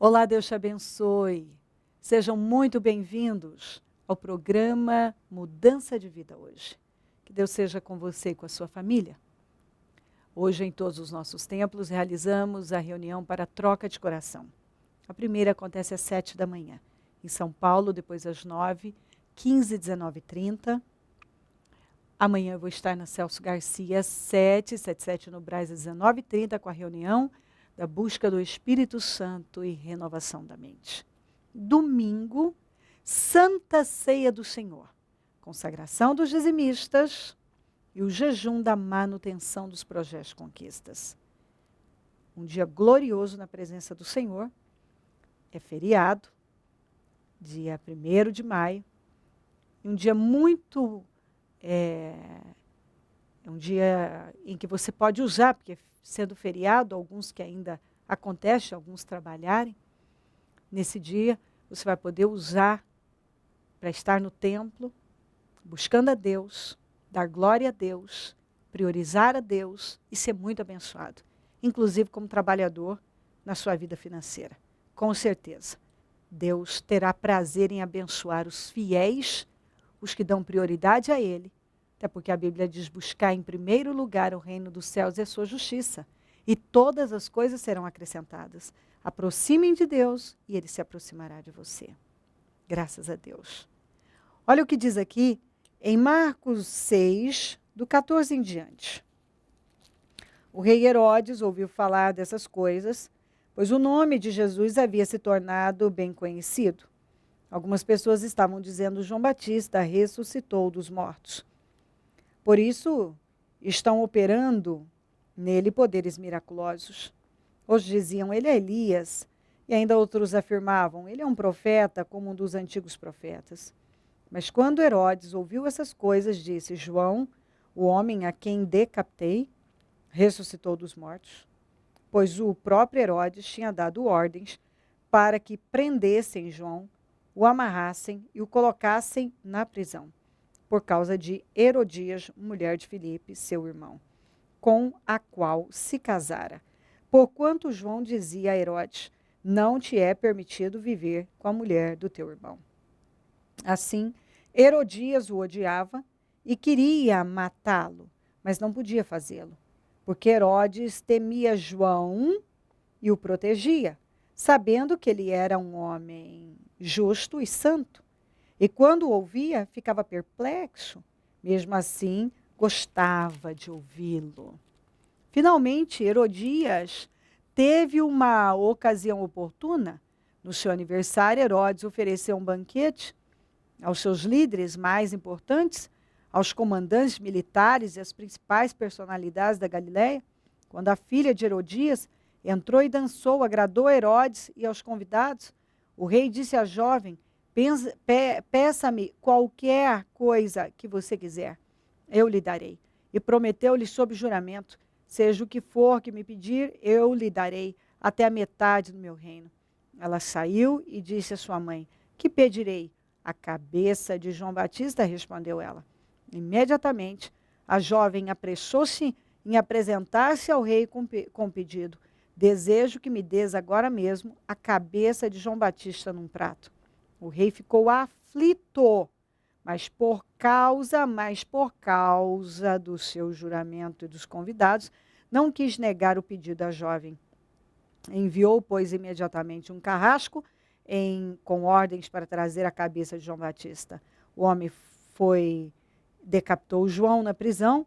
Olá, Deus te abençoe. Sejam muito bem-vindos ao programa Mudança de Vida hoje. Que Deus seja com você e com a sua família. Hoje, em todos os nossos templos, realizamos a reunião para troca de coração. A primeira acontece às 7 da manhã. Em São Paulo, depois às 9, 15, 19 e 30. Amanhã eu vou estar na Celso Garcia, às 777 no Brás, às 19 e 30, com a reunião da busca do Espírito Santo e renovação da mente. Domingo, Santa Ceia do Senhor, consagração dos dizimistas e o jejum da manutenção dos projetos de conquistas. Um dia glorioso na presença do Senhor, é feriado, dia 1º de maio, e um dia muito... É um dia em que você pode usar, porque sendo feriado, alguns que ainda acontece, alguns trabalharem, nesse dia você vai poder usar para estar no templo, buscando a Deus, dar glória a Deus, priorizar a Deus e ser muito abençoado, inclusive como trabalhador na sua vida financeira. Com certeza, Deus terá prazer em abençoar os fiéis, os que dão prioridade a Ele, até porque a Bíblia diz buscar em primeiro lugar o reino dos céus e a sua justiça, e todas as coisas serão acrescentadas. Aproximem de Deus e Ele se aproximará de você. Graças a Deus. Olha o que diz aqui em Marcos 6, do 14 em diante. O rei Herodes ouviu falar dessas coisas, pois o nome de Jesus havia se tornado bem conhecido. Algumas pessoas estavam dizendo: João Batista ressuscitou dos mortos. Por isso, estão operando nele poderes miraculosos. Outros diziam: ele é Elias. E ainda outros afirmavam: ele é um profeta, como um dos antigos profetas. Mas quando Herodes ouviu essas coisas, disse: João, o homem a quem decapitei, ressuscitou dos mortos. Pois o próprio Herodes tinha dado ordens para que prendessem João, o amarrassem e o colocassem na prisão, por causa de Herodias, mulher de Filipe, seu irmão, com a qual se casara. Porquanto João dizia a Herodes: não te é permitido viver com a mulher do teu irmão. Assim, Herodias o odiava e queria matá-lo, mas não podia fazê-lo, porque Herodes temia João e o protegia, sabendo que ele era um homem justo e santo. E quando o ouvia, ficava perplexo. Mesmo assim, gostava de ouvi-lo. Finalmente, Herodias teve uma ocasião oportuna. No seu aniversário, Herodes ofereceu um banquete aos seus líderes mais importantes, aos comandantes militares e às principais personalidades da Galileia. Quando a filha de Herodias entrou e dançou, agradou a Herodes e aos convidados, o rei disse à jovem: peça-me qualquer coisa que você quiser, eu lhe darei. E prometeu-lhe sob juramento: seja o que for que me pedir, eu lhe darei até a metade do meu reino. Ela saiu e disse à sua mãe: que pedirei? A cabeça de João Batista, respondeu ela. Imediatamente, a jovem apressou-se em apresentar-se ao rei com o pedido: desejo que me des agora mesmo a cabeça de João Batista num prato. O rei ficou aflito, mas por causa do seu juramento e dos convidados, não quis negar o pedido da jovem. Enviou, pois, imediatamente um carrasco com ordens para trazer a cabeça de João Batista. O homem decapitou João na prisão,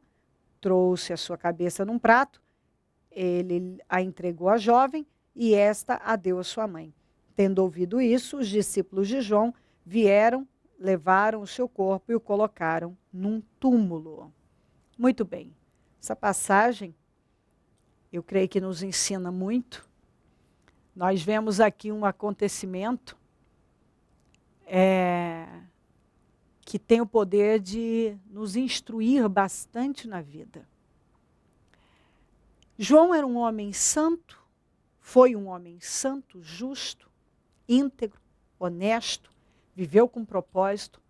trouxe a sua cabeça num prato, ele a entregou à jovem e esta a deu à sua mãe. Tendo ouvido isso, os discípulos de João vieram, levaram o seu corpo e o colocaram num túmulo. Muito bem, essa passagem eu creio que nos ensina muito. Nós vemos aqui um acontecimento que tem o poder de nos instruir bastante na vida. João era um homem santo, foi um homem santo, justo, íntegro, honesto, viveu com propósito.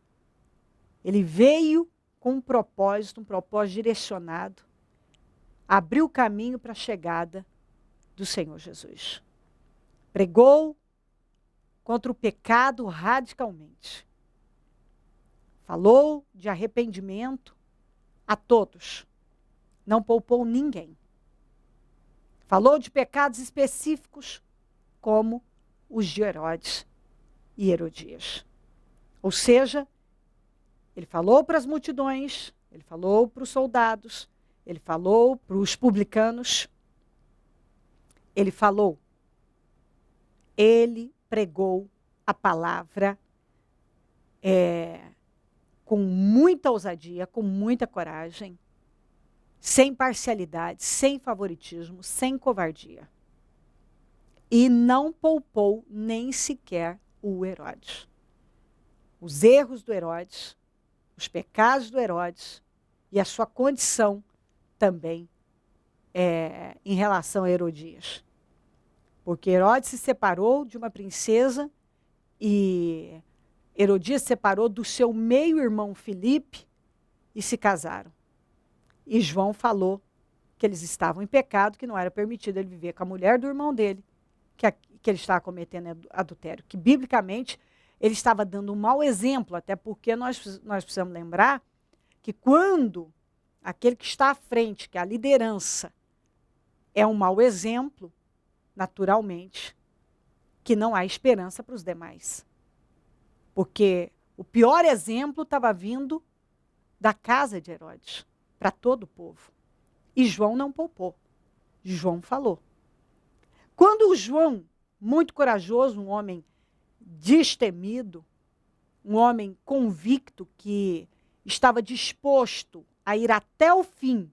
Ele veio com um propósito direcionado, abriu o caminho para a chegada do Senhor Jesus. Pregou, contra o pecado radicalmente. Falou de arrependimento a todos. Não poupou ninguém. Falou de pecados específicos, como os de Herodes e Herodias. Ou seja, ele falou para as multidões, ele falou para os soldados, ele falou para os publicanos, ele pregou a palavra com muita ousadia, com muita coragem, sem parcialidade, sem favoritismo, sem covardia. E não poupou nem sequer o Herodes. Os erros do Herodes, os pecados do Herodes e a sua condição também em relação a Herodias. Porque Herodes se separou de uma princesa e Herodias se separou do seu meio-irmão Filipe e se casaram. E João falou que eles estavam em pecado, que não era permitido ele viver com a mulher do irmão dele, que ele estava cometendo adultério. Que, biblicamente, ele estava dando um mau exemplo, até porque nós precisamos lembrar que quando aquele que está à frente, que é a liderança, é um mau exemplo, naturalmente, que não há esperança para os demais. Porque o pior exemplo estava vindo da casa de Herodes, para todo o povo. E João não poupou. João falou. Quando o João, muito corajoso, um homem destemido, um homem convicto que estava disposto a ir até o fim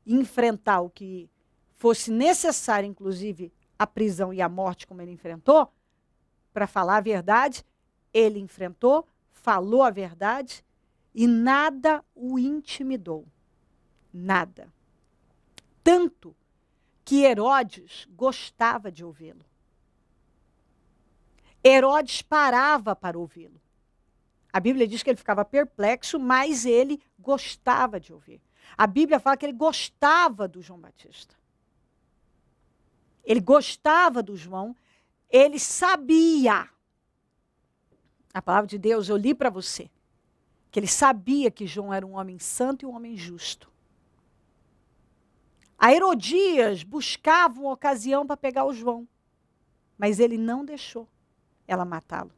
e enfrentar o que fosse necessário, inclusive a prisão e a morte, como ele enfrentou, para falar a verdade, ele enfrentou, falou a verdade e nada o intimidou. Nada. Tanto que Herodes gostava de ouvi-lo. Herodes parava para ouvi-lo. A Bíblia diz que ele ficava perplexo, mas ele gostava de ouvir. A Bíblia fala que ele gostava do João Batista. Ele gostava do João, ele sabia. A palavra de Deus, eu li para você, que ele sabia que João era um homem santo e um homem justo. A Herodias buscava uma ocasião para pegar o João, mas ele não deixou ela matá-lo.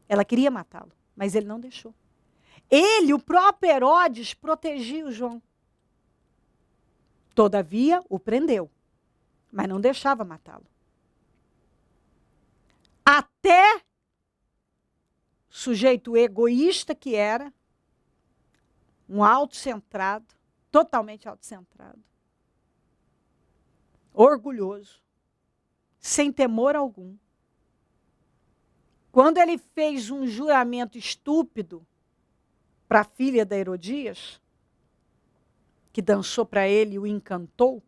Ela queria matá-lo, mas ele não deixou. Ele, o próprio Herodes, protegia o João. Todavia, o prendeu, mas não deixava matá-lo. Até sujeito egoísta que era, um autocentrado, totalmente autocentrado, orgulhoso, sem temor algum. Quando ele fez um juramento estúpido para a filha da Herodias, que dançou para ele e o encantou,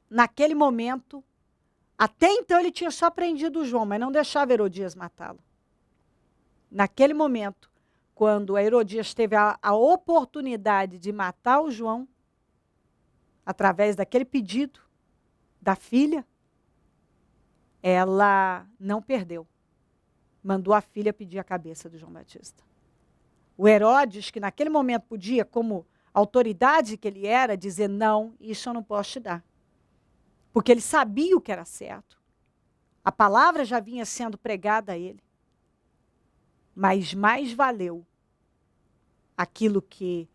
naquele momento, até então ele tinha só prendido o João, mas não deixava Herodias matá-lo. Naquele momento, quando a Herodias teve a oportunidade de matar o João, através daquele pedido da filha, ela não perdeu. Mandou a filha pedir a cabeça do João Batista. O Herodes, que naquele momento podia, como autoridade que ele era, dizer, não, isso eu não posso te dar. Porque ele sabia o que era certo. A palavra já vinha sendo pregada a ele. Mas mais valeu aquilo que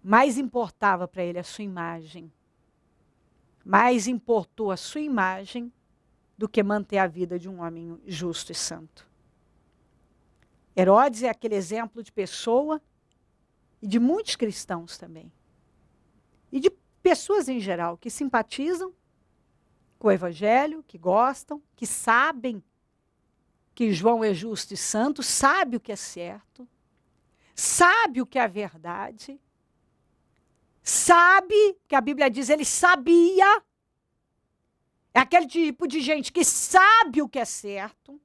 mais importava para ele, a sua imagem. Mais importou a sua imagem do que manter a vida de um homem justo e santo. Herodes é aquele exemplo de pessoa e de muitos cristãos também. E de pessoas em geral que simpatizam com o evangelho, que gostam, que sabem que João é justo e santo, sabe o que é certo, sabe o que é a verdade, sabe, que a Bíblia diz, ele sabia. É aquele tipo de gente que sabe o que é certo,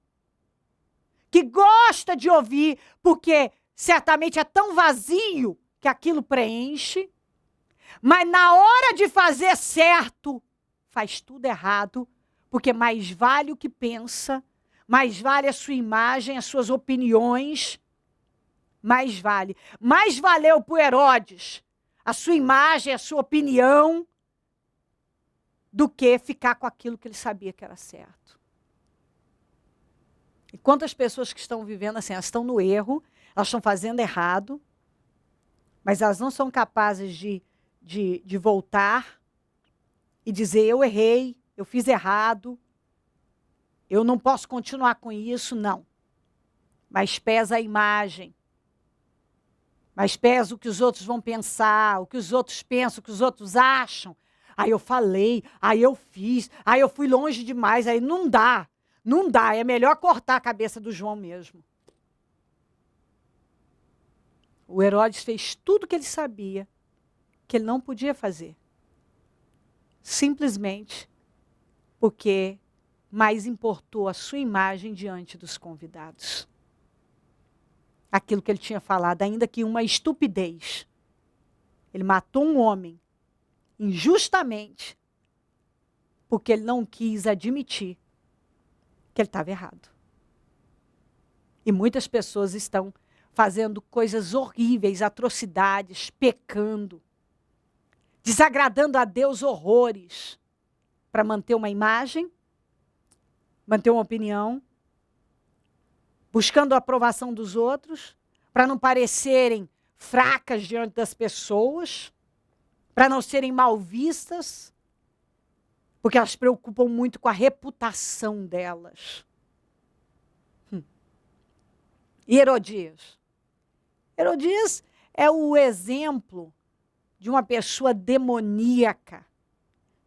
que gosta de ouvir, porque certamente é tão vazio que aquilo preenche, mas na hora de fazer certo, faz tudo errado, porque mais vale o que pensa, mais vale a sua imagem, as suas opiniões, mais vale. Mais valeu para o Herodes a sua imagem, a sua opinião, do que ficar com aquilo que ele sabia que era certo. E quantas pessoas que estão vivendo assim, elas estão no erro, elas estão fazendo errado, mas elas não são capazes de voltar e dizer, eu errei, eu fiz errado, eu não posso continuar com isso, não. Mas pesa a imagem, mas pesa o que os outros vão pensar, o que os outros pensam, o que os outros acham. Aí eu falei, aí eu fiz, aí eu fui longe demais, aí não dá, não dá, é melhor cortar a cabeça do João mesmo. O Herodes fez tudo o que ele sabia que ele não podia fazer. Simplesmente porque mais importou a sua imagem diante dos convidados. Aquilo que ele tinha falado, ainda que uma estupidez. Ele matou um homem injustamente porque ele não quis admitir que ele estava errado. E muitas pessoas estão fazendo coisas horríveis, atrocidades, pecando, desagradando a Deus horrores, para manter uma imagem, manter uma opinião, buscando a aprovação dos outros, para não parecerem fracas diante das pessoas, para não serem mal vistas, porque elas se preocupam muito com a reputação delas. E Herodias? Herodias é o exemplo de uma pessoa demoníaca.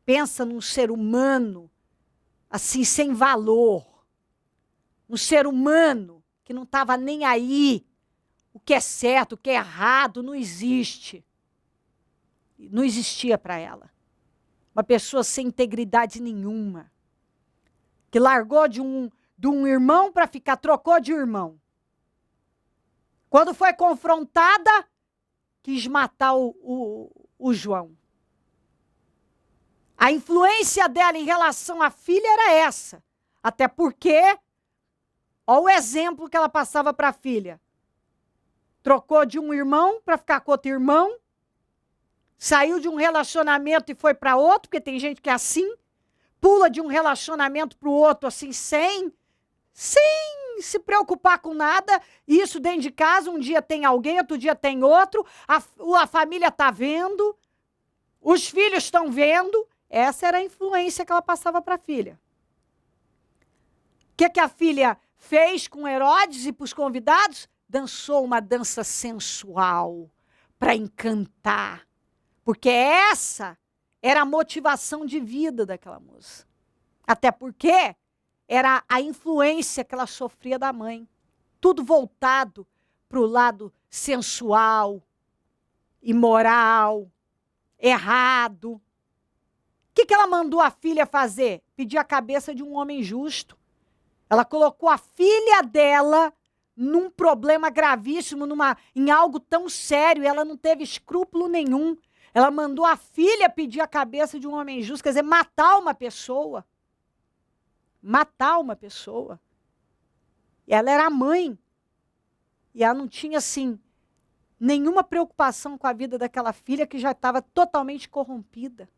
Pensa num ser humano, assim, sem valor. Um ser humano que não estava nem aí. O que é certo, o que é errado, não existe. Não existia para ela. Uma pessoa sem integridade nenhuma. Que largou de um irmão para ficar, trocou de irmão. Quando foi confrontada, quis matar o João. A influência dela em relação à filha era essa. Até porque, olha o exemplo que ela passava para a filha. Trocou de um irmão para ficar com outro irmão. Saiu de um relacionamento e foi para outro, porque tem gente que é assim. Pula de um relacionamento para o outro assim, sem se preocupar com nada. Isso dentro de casa, um dia tem alguém, outro dia tem outro. A família está vendo. Os filhos estão vendo. Essa era a influência que ela passava para a filha. O que a filha fez com Herodes e para os convidados? Dançou uma dança sensual para encantar. Porque essa era a motivação de vida daquela moça. Até porque era a influência que ela sofria da mãe. Tudo voltado para o lado sensual, imoral, errado. O que ela mandou a filha fazer? Pedir a cabeça de um homem justo. Ela colocou a filha dela num problema gravíssimo, em algo tão sério, e ela não teve escrúpulo nenhum. Ela mandou a filha pedir a cabeça de um homem justo, quer dizer, matar uma pessoa. Matar uma pessoa. E ela era a mãe. E ela não tinha, assim, nenhuma preocupação com a vida daquela filha que já estava totalmente corrompida.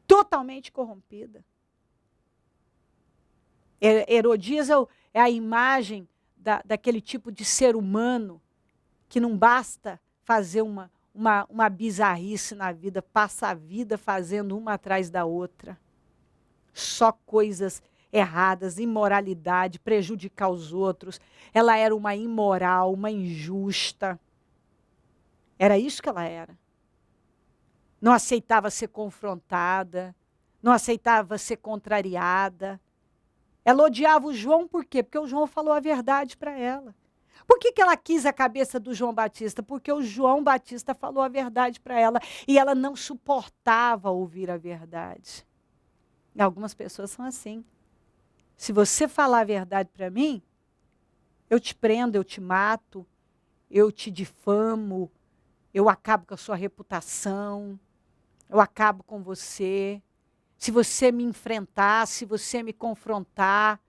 Totalmente corrompida. Herodias é a imagem daquele tipo de ser humano que não basta fazer uma bizarrice na vida, passa a vida fazendo uma atrás da outra. Só coisas erradas, imoralidade, prejudicar os outros. Ela era uma imoral, uma injusta. Era isso que ela era. Não aceitava ser confrontada, não aceitava ser contrariada. Ela odiava o João por quê? Porque o João falou a verdade para ela. Por que ela quis a cabeça do João Batista? Porque o João Batista falou a verdade para ela e ela não suportava ouvir a verdade. E algumas pessoas são assim. Se você falar a verdade para mim, eu te prendo, eu te mato, eu te difamo, eu acabo com a sua reputação, eu acabo com você. Se você me enfrentar, se você me confrontar,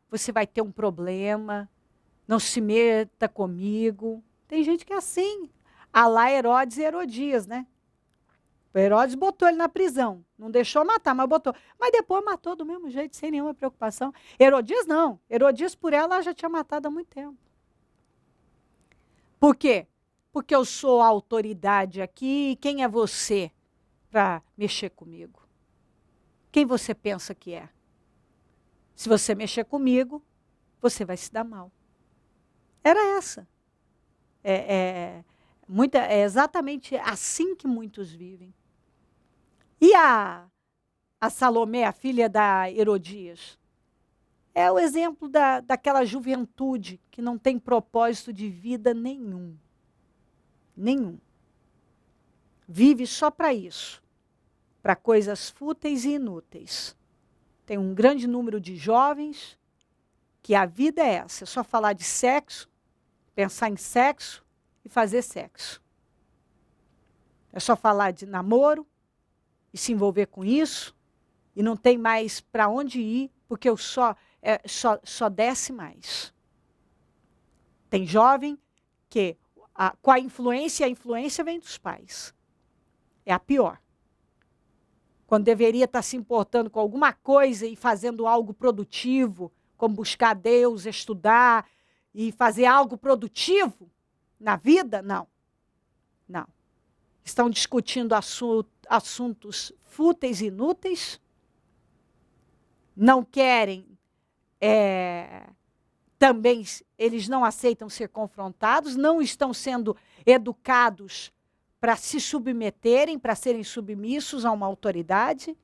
você vai ter um problema. Não se meta comigo. Tem gente que é assim. A lá Herodes e Herodias, né? O Herodes botou ele na prisão. Não deixou matar, mas botou. Mas depois matou do mesmo jeito, sem nenhuma preocupação. Herodias não. Herodias, por ela já tinha matado há muito tempo. Por quê? Porque eu sou a autoridade aqui e quem é você para mexer comigo? Quem você pensa que é? Se você mexer comigo, você vai se dar mal. Era essa. É exatamente assim que muitos vivem. E a Salomé, a filha da Herodias, é o exemplo daquela juventude que não tem propósito de vida nenhum. Nenhum. Vive só para isso. Para coisas fúteis e inúteis. Tem um grande número de jovens que a vida é essa. É só falar de sexo, pensar em sexo e fazer sexo. É só falar de namoro e se envolver com isso. E não tem mais para onde ir, porque só desce mais. Tem jovem que, com a influência vem dos pais. É a pior. Quando deveria estar se importando com alguma coisa e fazendo algo produtivo, como buscar Deus, estudar e fazer algo produtivo na vida, não. Não. Estão discutindo assuntos fúteis e inúteis, não querem, também eles não aceitam ser confrontados, não estão sendo educados para se submeterem, para serem submissos a uma autoridade,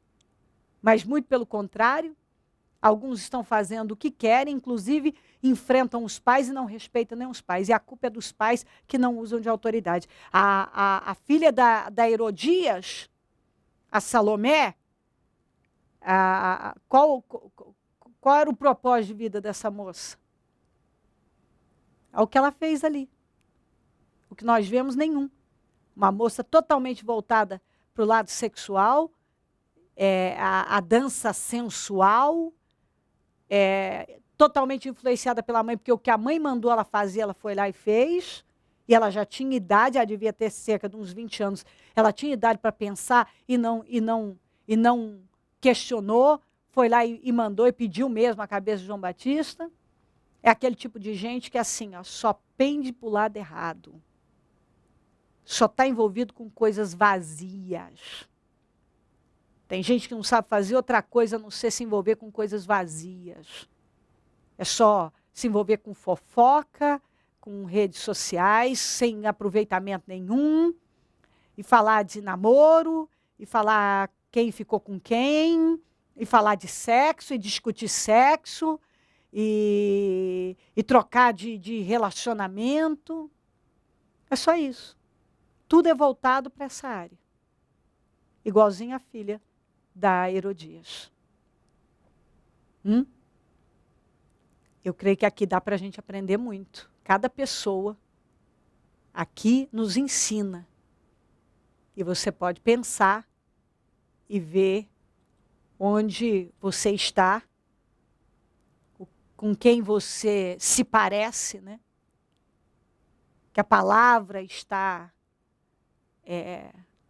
mas muito pelo contrário, alguns estão fazendo o que querem, inclusive enfrentam os pais e não respeitam nem os pais, e a culpa é dos pais que não usam de autoridade. A filha da Herodias, a Salomé, qual era o propósito de vida dessa moça? É o que ela fez ali. O que nós vemos, nenhum. Uma moça totalmente voltada para o lado sexual, a dança sensual, totalmente influenciada pela mãe, porque o que a mãe mandou ela fazer, ela foi lá e fez, e ela já tinha idade, ela devia ter cerca de uns 20 anos, ela tinha idade para pensar e não questionou, foi lá e mandou e pediu mesmo a cabeça de João Batista. É aquele tipo de gente que assim, ó, só pende para o lado errado. Só está envolvido com coisas vazias. Tem gente que não sabe fazer outra coisa a não ser se envolver com coisas vazias. É só se envolver com fofoca, com redes sociais, sem aproveitamento nenhum, e falar de namoro, e falar quem ficou com quem, e falar de sexo, e discutir sexo, e trocar de relacionamento. É só isso. Tudo é voltado para essa área. Igualzinho a filha da Herodias. Eu creio que aqui dá para a gente aprender muito. Cada pessoa aqui nos ensina. E você pode pensar e ver onde você está, com quem você se parece, né? Que a palavra está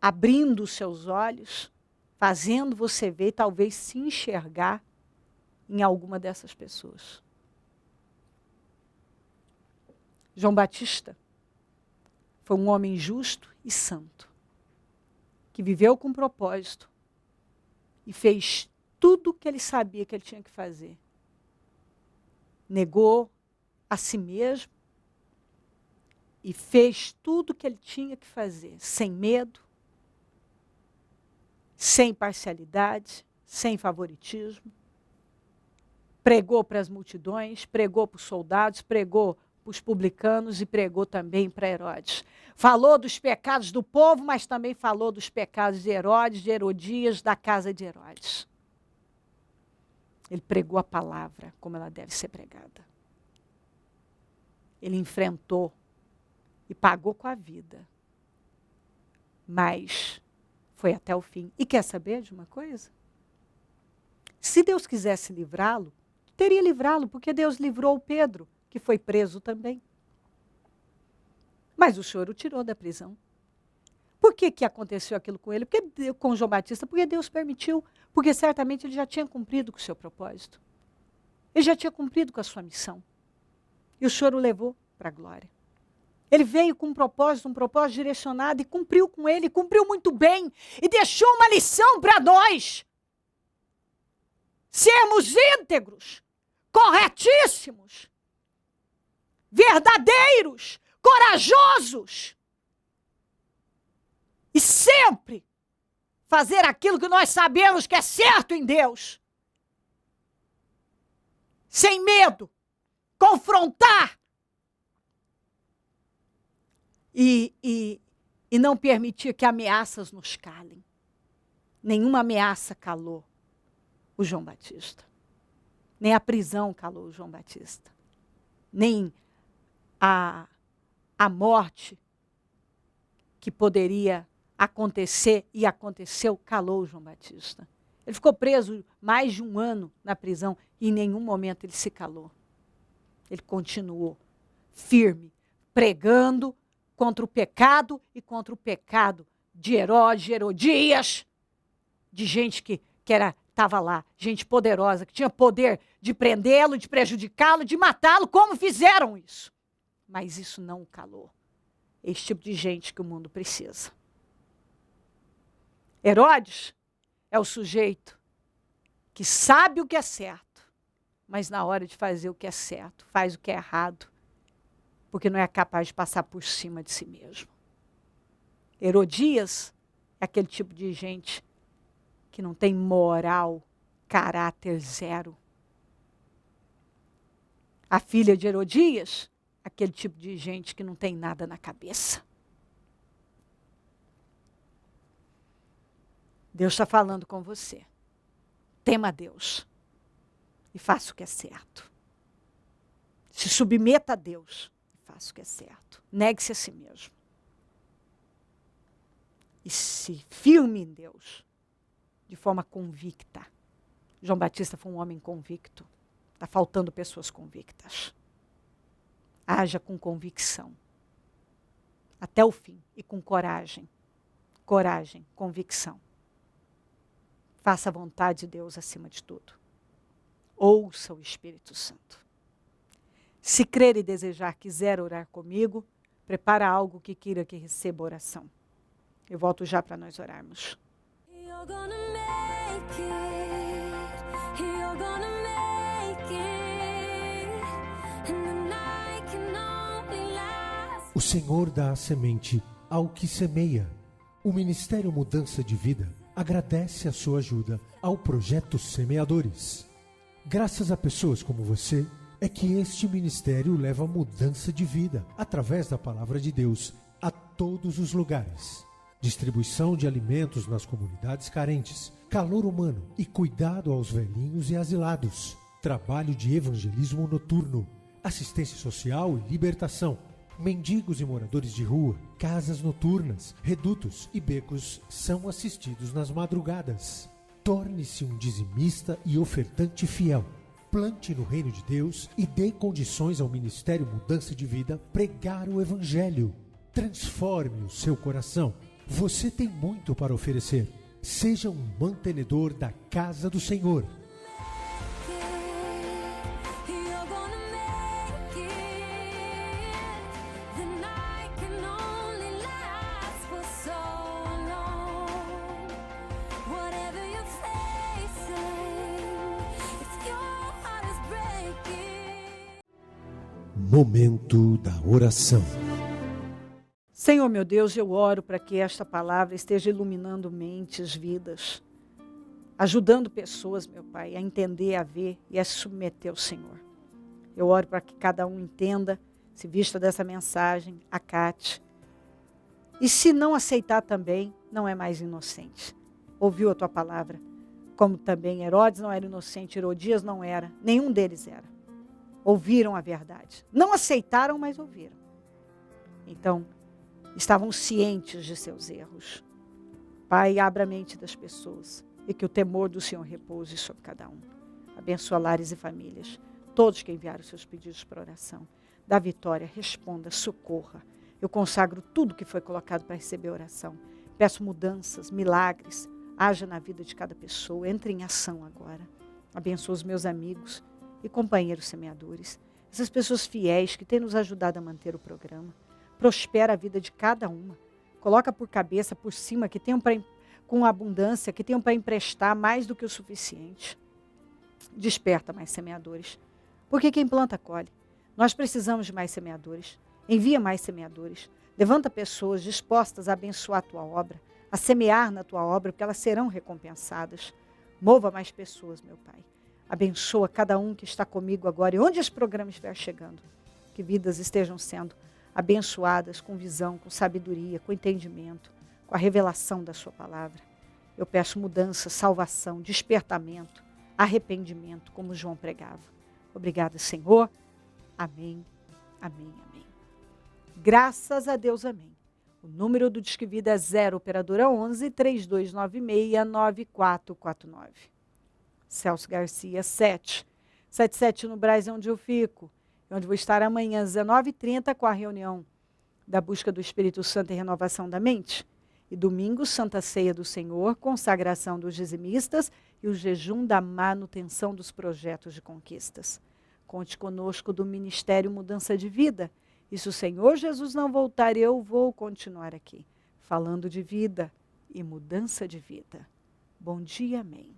abrindo os seus olhos, fazendo você ver, talvez se enxergar em alguma dessas pessoas. João Batista foi um homem justo e santo, que viveu com propósito e fez tudo o que ele sabia que ele tinha que fazer. Negou a si mesmo e fez tudo o que ele tinha que fazer, sem medo, sem parcialidade, sem favoritismo. Pregou para as multidões, pregou para os soldados, pregou para os publicanos e pregou também para Herodes. Falou dos pecados do povo, mas também falou dos pecados de Herodes, de Herodias, da casa de Herodes. Ele pregou a palavra como ela deve ser pregada. Ele enfrentou e pagou com a vida. Mas foi até o fim. E quer saber de uma coisa? Se Deus quisesse livrá-lo, teria livrá-lo, porque Deus livrou o Pedro, que foi preso também. Mas o Senhor o tirou da prisão. Por que aconteceu aquilo com ele? Com João Batista? Porque Deus permitiu. Porque certamente ele já tinha cumprido com o seu propósito. Ele já tinha cumprido com a sua missão. E o Senhor o levou para a glória. Ele veio com um propósito direcionado e cumpriu com ele, cumpriu muito bem. E deixou uma lição para nós. Sermos íntegros, corretíssimos, verdadeiros, corajosos. E sempre fazer aquilo que nós sabemos que é certo em Deus. Sem medo, confrontar. E não permitir que ameaças nos calem. Nenhuma ameaça calou o João Batista. Nem a prisão calou o João Batista. Nem a morte que poderia acontecer e aconteceu calou o João Batista. Ele ficou preso mais de 1 ano na prisão e em nenhum momento ele se calou. Ele continuou firme, pregando contra o pecado e contra o pecado de Herodes, de Herodias, de gente que estava lá, gente poderosa, que tinha poder de prendê-lo, de prejudicá-lo, de matá-lo, como fizeram isso. Mas isso não o calou. Esse tipo de gente que o mundo precisa. Herodes é o sujeito que sabe o que é certo, mas na hora de fazer o que é certo, faz o que é errado, porque não é capaz de passar por cima de si mesmo. Herodias é aquele tipo de gente que não tem moral, caráter zero. A filha de Herodias, aquele tipo de gente que não tem nada na cabeça. Deus está falando com você. Tema a Deus. E faça o que é certo. Se submeta a Deus. E faça o que é certo. Negue-se a si mesmo. E se firme em Deus. De forma convicta. João Batista foi um homem convicto. Está faltando pessoas convictas. Haja com convicção. Até o fim. E com coragem. Coragem, convicção. Faça a vontade de Deus acima de tudo. Ouça o Espírito Santo. Se crer e desejar, quiser orar comigo, prepara algo que queira que receba oração. Eu volto já para nós orarmos. O Senhor dá a semente ao que semeia. O Ministério Mudança de Vida agradece a sua ajuda ao Projeto Semeadores. Graças a pessoas como você, é que este ministério leva mudança de vida, através da Palavra de Deus, a todos os lugares. Distribuição de alimentos nas comunidades carentes, calor humano e cuidado aos velhinhos e asilados. Trabalho de evangelismo noturno, assistência social e libertação. Mendigos e moradores de rua, casas noturnas, redutos e becos são assistidos nas madrugadas. Torne-se um dizimista e ofertante fiel. Plante no reino de Deus e dê condições ao Ministério Mudança de Vida pregar o Evangelho. Transforme o seu coração. Você tem muito para oferecer. Seja um mantenedor da casa do Senhor. Momento da oração. Senhor, meu Deus, eu oro para que esta palavra esteja iluminando mentes, vidas, ajudando pessoas, meu Pai, a entender, a ver e a se submeter ao Senhor. Eu oro para que cada um entenda, se vista dessa mensagem, acate. E se não aceitar também, não é mais inocente. Ouviu a tua palavra, como também Herodes não era inocente, Herodias não era, nenhum deles era. Ouviram a verdade. Não aceitaram, mas ouviram. Então, estavam cientes de seus erros. Pai, abra a mente das pessoas. e que o temor do Senhor repouse sobre cada um. Abençoa lares e famílias, todos que enviaram seus pedidos para oração. Dá vitória, responda, socorra. Eu consagro tudo que foi colocado para receber oração. Peço mudanças, milagres, haja na vida de cada pessoa, entre em ação agora. Abençoa os meus amigos e companheiros semeadores, essas pessoas fiéis que têm nos ajudado a manter o programa. Prospera a vida de cada uma. Coloca por cabeça, por cima, que tenham com abundância, que tenham para emprestar mais do que o suficiente. Desperta mais semeadores, porque quem planta colhe. Nós precisamos de mais semeadores. Envia mais semeadores. Levanta pessoas dispostas a abençoar a tua obra, a semear na tua obra, porque elas serão recompensadas. Mova mais pessoas, meu Pai. Abençoa cada um que está comigo agora e onde esse programa estiver chegando. Que vidas estejam sendo abençoadas com visão, com sabedoria, com entendimento, com a revelação da sua palavra. Eu peço mudança, salvação, despertamento, arrependimento, como João pregava. Obrigada, Senhor. Amém, amém, amém. Graças a Deus, amém. O número do Disque Vida é 0, operadora 11 3296 9449. Celso Garcia, 77 no Brás, é onde eu fico. Onde vou estar amanhã às 19h30 com a reunião da busca do Espírito Santo e renovação da mente. E domingo, Santa Ceia do Senhor, consagração dos dizimistas e o jejum da manutenção dos projetos de conquistas. Conte conosco do Ministério Mudança de Vida. E se o Senhor Jesus não voltar, eu vou continuar aqui, falando de vida e mudança de vida. Bom dia, amém.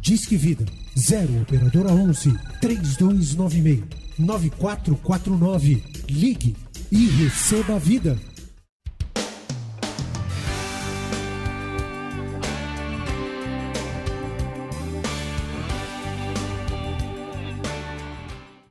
Disque Vida 0 operadora 11 3296 9449. Ligue e receba a vida.